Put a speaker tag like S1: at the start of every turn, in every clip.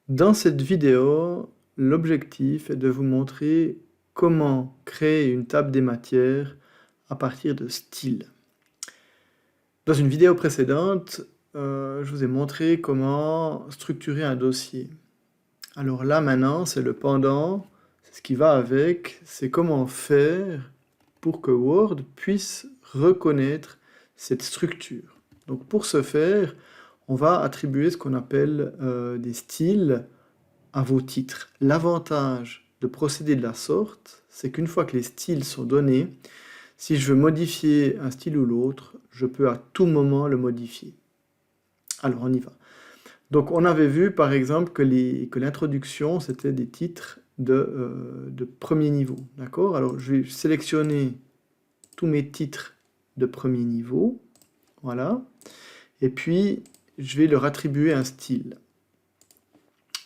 S1: Dans cette vidéo, l'objectif est de vous montrer comment créer une table des matières à partir de styles. Dans une vidéo précédente, je vous ai montré comment structurer un dossier. Alors là, maintenant, c'est le pendant, c'est ce qui va avec, c'est comment faire pour que Word puisse reconnaître cette structure. Donc pour ce faire, on va attribuer ce qu'on appelle des styles à vos titres. L'avantage de procéder de la sorte, c'est qu'une fois que les styles sont donnés, si je veux modifier un style ou l'autre, je peux à tout moment le modifier. Alors on y va. Donc on avait vu par exemple que l'introduction c'était des titres de premier niveau. D'accord? Alors je vais sélectionner tous mes titres de premier niveau. Voilà. Et puis je vais leur attribuer un style.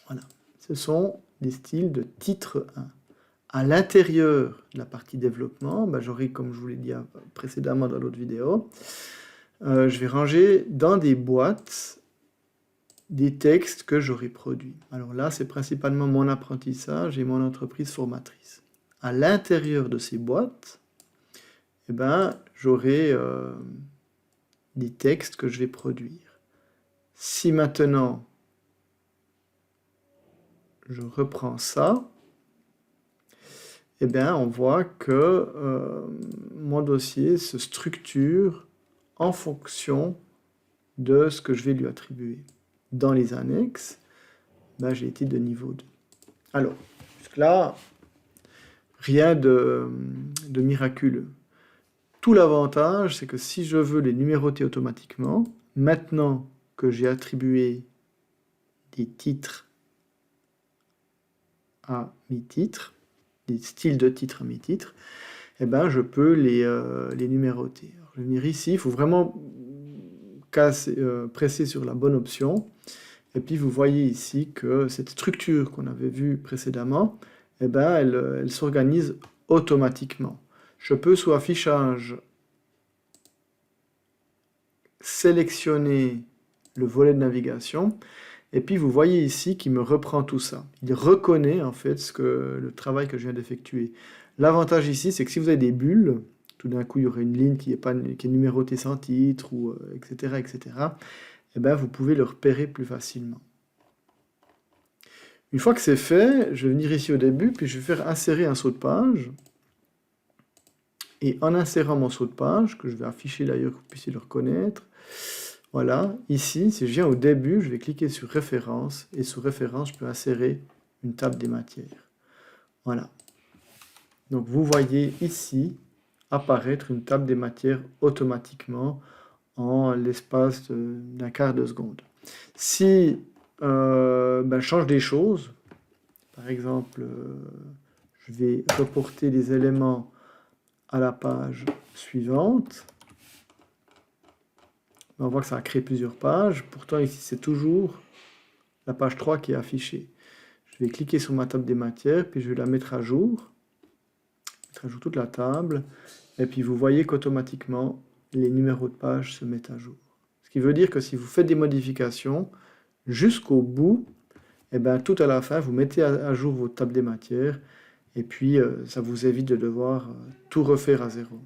S1: Voilà. Ce sont des styles de titre 1. À l'intérieur de la partie développement, j'aurai, comme je vous l'ai dit précédemment dans l'autre vidéo, je vais ranger dans des boîtes des textes que j'aurai produits. Alors là, c'est principalement mon apprentissage et mon entreprise formatrice. À l'intérieur de ces boîtes, j'aurai des textes que je vais produire. Si maintenant, je reprends ça, on voit que mon dossier se structure en fonction de ce que je vais lui attribuer. Dans les annexes, j'ai les titres de niveau 2. Alors, jusque-là, rien de miraculeux. Tout l'avantage, c'est que si je veux les numéroter automatiquement, maintenant que j'ai attribué des titres à mes titres, des styles de titres à mes titres, je peux les numéroter. Alors, je vais venir ici, il faut vraiment presser sur la bonne option. Et puis vous voyez ici que cette structure qu'on avait vue précédemment, elle s'organise automatiquement. Je peux sous affichage sélectionner le volet de navigation, et puis vous voyez ici qu'il me reprend tout ça. Il reconnaît en fait le travail que je viens d'effectuer. L'avantage ici, c'est que si vous avez des bulles, tout d'un coup il y aurait une ligne qui est numérotée sans titre, ou, etc., etc., vous pouvez le repérer plus facilement. Une fois que c'est fait, je vais venir ici au début, puis je vais faire insérer un saut de page. Et en insérant mon saut de page, que je vais afficher d'ailleurs, que vous puissiez le reconnaître, voilà, ici, si je viens au début, je vais cliquer sur référence, et sous référence, je peux insérer une table des matières. Voilà. Donc vous voyez ici apparaître une table des matières automatiquement en l'espace d'un quart de seconde. Si je change des choses, par exemple, je vais reporter les éléments à la page suivante. On voit que ça a créé plusieurs pages. Pourtant, ici, c'est toujours la page 3 qui est affichée. Je vais cliquer sur ma table des matières, puis je vais la mettre à jour. Mettre à jour toute la table. Et puis, vous voyez qu'automatiquement, les numéros de page se mettent à jour. Ce qui veut dire que si vous faites des modifications, jusqu'au bout, tout à la fin, vous mettez à jour votre table des matières. Et puis, ça vous évite de devoir tout refaire à zéro.